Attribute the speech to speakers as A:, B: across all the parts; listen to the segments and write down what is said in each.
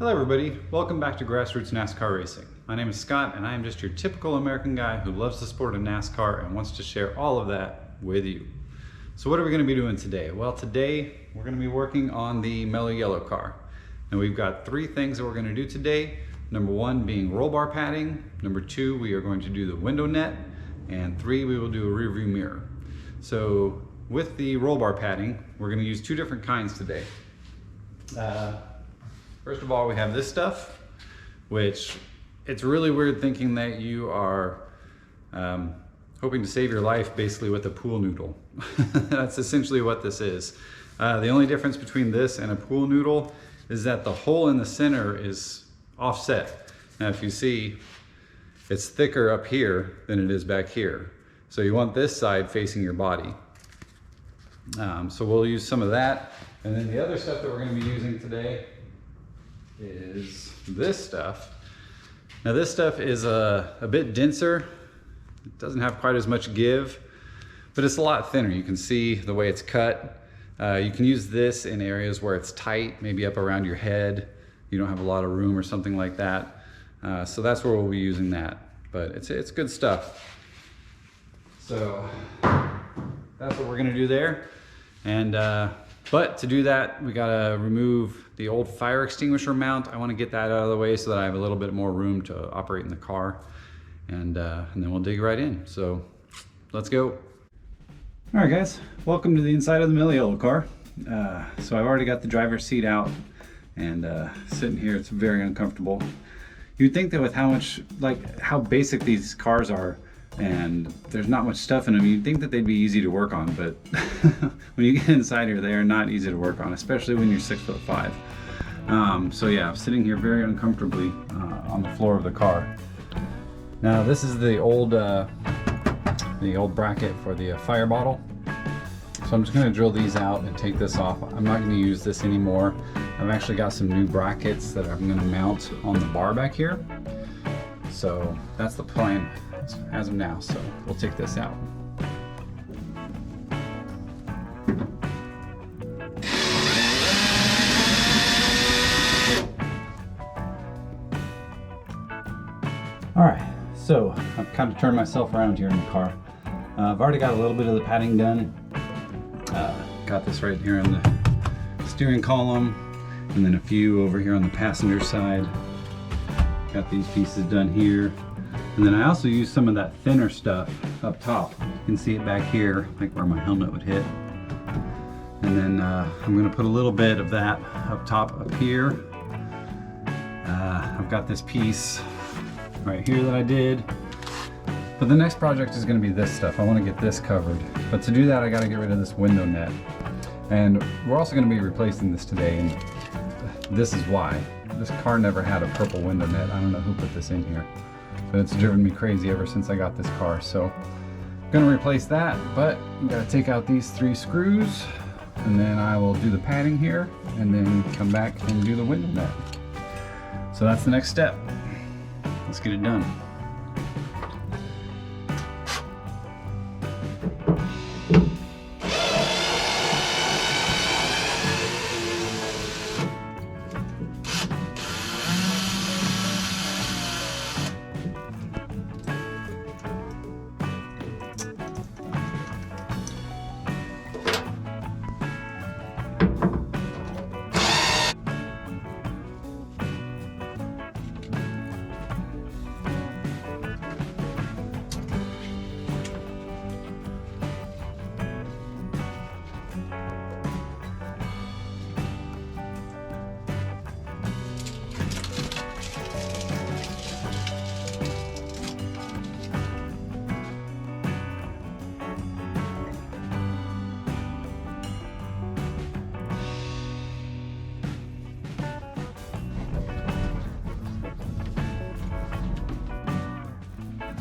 A: Hello everybody, welcome back to Grassroots NASCAR Racing. My name is Scott and I am just your typical American guy who loves the sport of NASCAR and wants to share all of that with you. So what are we going to be doing today? Well, today we're going to be working on the Mello Yello car. And we've got three things that we're going to do today. Number one being roll bar padding. Number two, we are going to do the window net. And three, we will do a rear view mirror. So with the roll bar padding, we're going to use two different kinds today. First of all, we have this stuff, which it's really weird thinking that you are hoping to save your life basically with a pool noodle. That's essentially what this is. The only difference between this and a pool noodle is that the hole in the center is offset. Now if you see, it's thicker up here than it is back here. So you want this side facing your body. So we'll use some of that. And then the other stuff that we're going to be using today is this stuff. Now this stuff is a bit denser. It doesn't have quite as much give, but it's a lot thinner. You can see the way it's cut. You can use this in areas where it's tight, maybe up around your head. You don't have a lot of room or something like that. So that's where we'll be using that. But it's good stuff. So that's what we're gonna do there. And but to do that, we gotta remove the old fire extinguisher mount. I wanna get that out of the way so that I have a little bit more room to operate in the car. And then we'll dig right in. So let's go. All right guys, welcome to the inside of the Mello Yello car. So I've already got the driver's seat out and sitting here, it's very uncomfortable. You'd think that with how basic these cars are, and there's not much stuff in them, you'd think that they'd be easy to work on, but when you get inside here, they are not easy to work on, especially when you're 6'5". So yeah, I'm sitting here very uncomfortably on the floor of the car. Now this is the old bracket for the fire bottle. So I'm just going to drill these out and take this off. I'm not going to use this anymore. I've actually got some new brackets that I'm going to mount on the bar back here. So that's the plan as of now, so we'll take this out. Alright, so I've kind of turned myself around here in the car. I've already got a little bit of the padding done. Got this right here on the steering column, and then a few over here on the passenger side. Got these pieces done here. And then I also use some of that thinner stuff up top. You can see it back here, like where my helmet would hit. And then I'm gonna put a little bit of that up top up here. I've got this piece right here that I did. But the next project is gonna be this stuff. I wanna get this covered. But to do that, I gotta get rid of this window net. And we're also gonna be replacing this today, and this is why. This car never had a purple window net. I don't know who put this in here. But it's driven me crazy ever since I got this car. So I'm gonna replace that, but you gotta take out these 3 screws, and then I will do the padding here, and then come back and do the window net. So that's the next step. Let's get it done.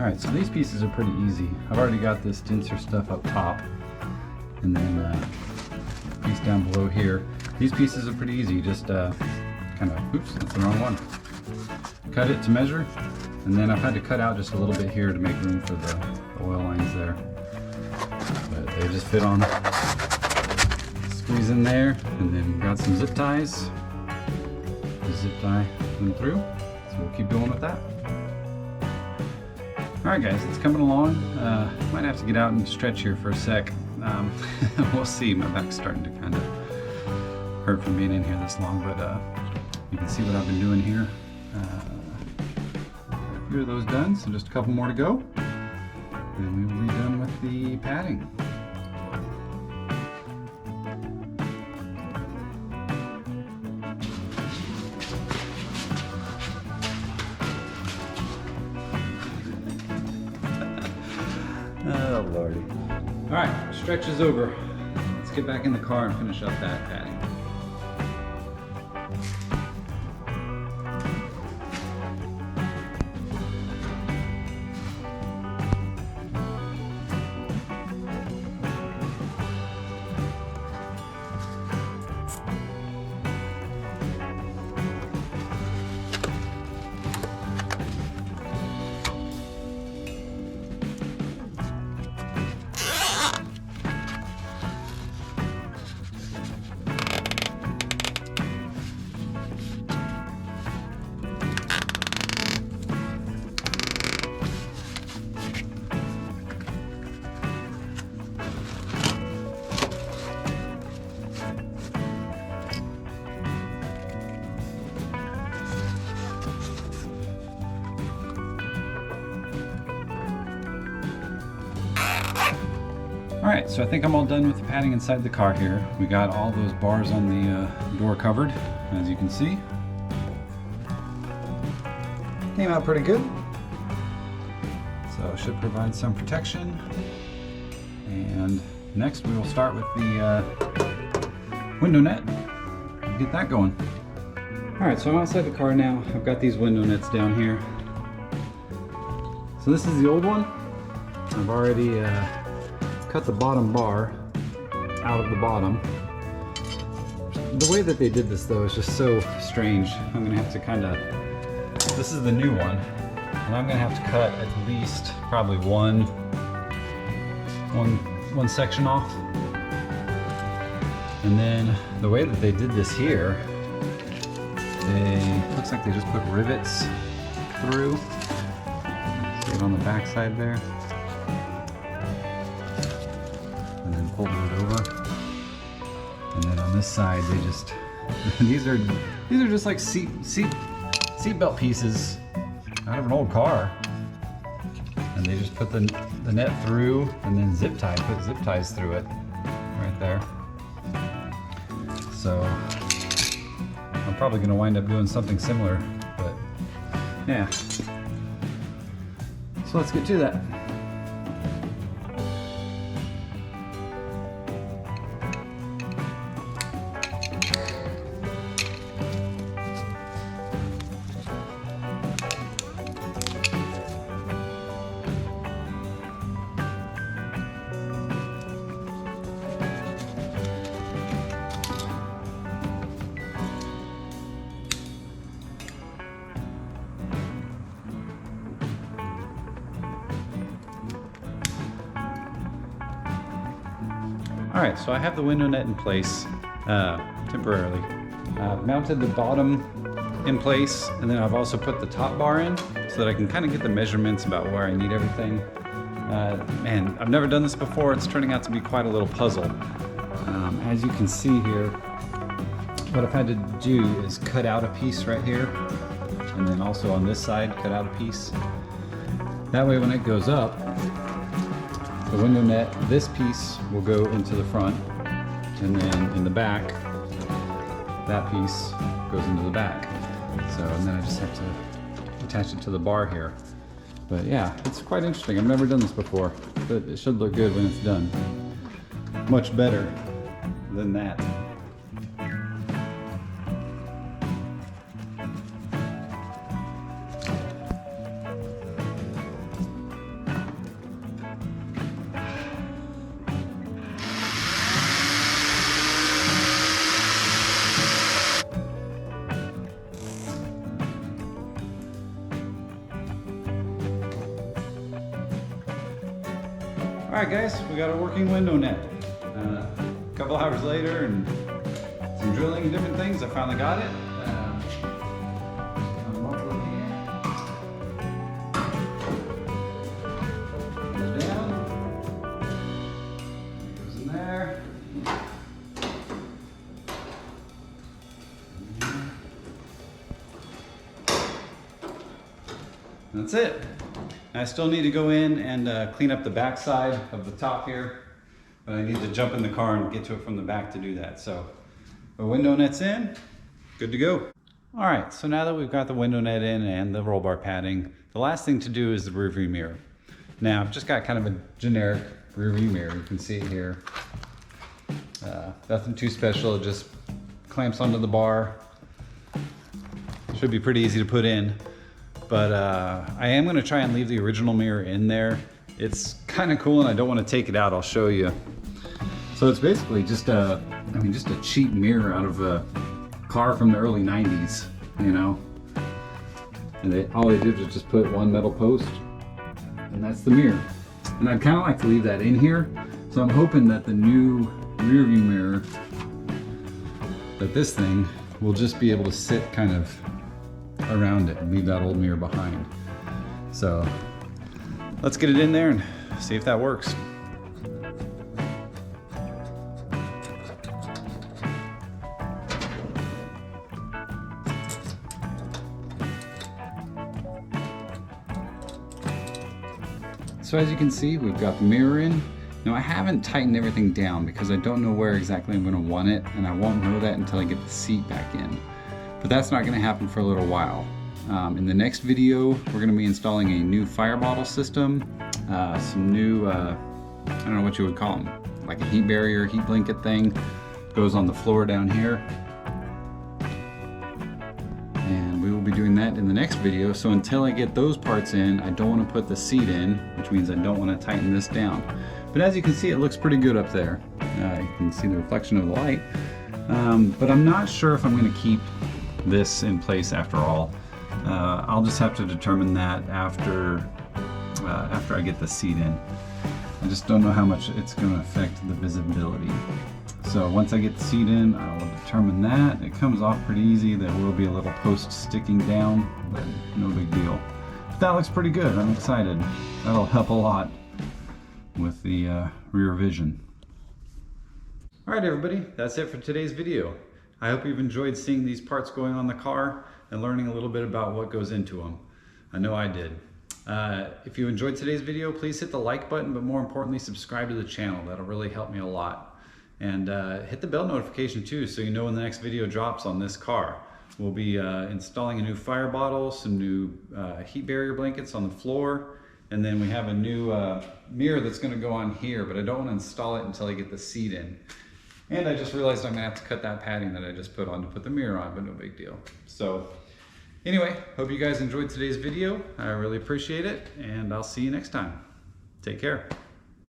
A: Alright, so these pieces are pretty easy. I've already got this denser stuff up top, and then piece down below here. These pieces are pretty easy. Just kind of, oops, that's the wrong one. Cut it to measure, and then I've had to cut out just a little bit here to make room for the oil lines there. But they just fit on. Squeeze in there, and then got some zip ties. Just zip tie them through. So we'll keep going with that. Alright guys, it's coming along. Might have to get out and stretch here for a sec. We'll see. My back's starting to kind of hurt from being in here this long, but you can see what I've been doing here. A few of those done, so just a couple more to go. And we will be done with the padding. Oh lordy. Alright, stretch is over. Let's get back in the car and finish up that padding. Alright, so I think I'm all done with the padding inside the car here. We got all those bars on the door covered, as you can see. Came out pretty good. So it should provide some protection. And next we will start with the window net. Get that going. Alright, so I'm outside the car now. I've got these window nets down here. So this is the old one. I've already cut the bottom bar out of the bottom. The way that they did this though is just so strange. I'm gonna have to kind of, this is the new one, and I'm gonna have to cut at least probably one section off. And then the way that they did this here, looks like they just put rivets through. See it on the back side there. And then folded it over. And then on this side, they just these are just like seat belt pieces out of an old car. And they just put the net through and then put zip ties through it right there. So I'm probably going to wind up doing something similar, but yeah. So let's get to that. Alright, so I have the window net in place temporarily. I've mounted the bottom in place, and then I've also put the top bar in so that I can kind of get the measurements about where I need everything. Man, I've never done this before. It's turning out to be quite a little puzzle. As you can see here, what I've had to do is cut out a piece right here, and then also on this side, cut out a piece. That way when it goes up, the window net, this piece will go into the front, and then in the back, that piece goes into the back. So, and then I just have to attach it to the bar here. But yeah, it's quite interesting. I've never done this before, but it should look good when it's done. Much better than that. Alright guys, we got a working window net. A couple hours later and some drilling and different things, I finally got it. That's it. I still need to go in and clean up the back side of the top here, but I need to jump in the car and get to it from the back to do that. So the window net's in, good to go. All right, so now that we've got the window net in and the roll bar padding, the last thing to do is the rear view mirror. Now, I've just got kind of a generic rear view mirror. You can see it here. Nothing too special, it just clamps onto the bar. Should be pretty easy to put in. But I am gonna try and leave the original mirror in there. It's kind of cool and I don't want to take it out. I'll show you. So it's basically just a cheap mirror out of a car from the early 90s, you know. And all they did was just put one metal post and that's the mirror. And I'd kind of like to leave that in here. So I'm hoping that the new rear view mirror, that this thing will just be able to sit kind of around it and leave that old mirror behind. So let's get it in there and see if that works. So as you can see, we've got the mirror in. Now I haven't tightened everything down because I don't know where exactly I'm going to want it, and I won't know that until I get the seat back in. But that's not going to happen for a little while. In the next video, we're going to be installing a new fire bottle system, some new, I don't know what you would call them, like a heat barrier, heat blanket thing, goes on the floor down here. And we will be doing that in the next video. So until I get those parts in, I don't want to put the seat in, which means I don't want to tighten this down. But as you can see, it looks pretty good up there. You can see the reflection of the light. But I'm not sure if I'm going to keep this in place after all. I'll just have to determine that after I get the seat in. I just don't know how much it's going to affect the visibility. So once I get the seat in, I will determine that. It comes off pretty easy. There will be a little post sticking down, but no big deal. But that looks pretty good. I'm excited. That'll help a lot with the rear vision. All right, everybody, that's it for today's video. I hope you've enjoyed seeing these parts going on the car and learning a little bit about what goes into them. I know I did. If you enjoyed today's video, please hit the like button, but more importantly, subscribe to the channel. That'll really help me a lot. And hit the bell notification too, so you know when the next video drops on this car. We'll be installing a new fire bottle, some new heat barrier blankets on the floor, and then we have a new mirror that's gonna go on here, but I don't wanna install it until I get the seat in. And I just realized I'm gonna have to cut that padding that I just put on to put the mirror on, but no big deal. So anyway, hope you guys enjoyed today's video. I really appreciate it, and I'll see you next time. Take care.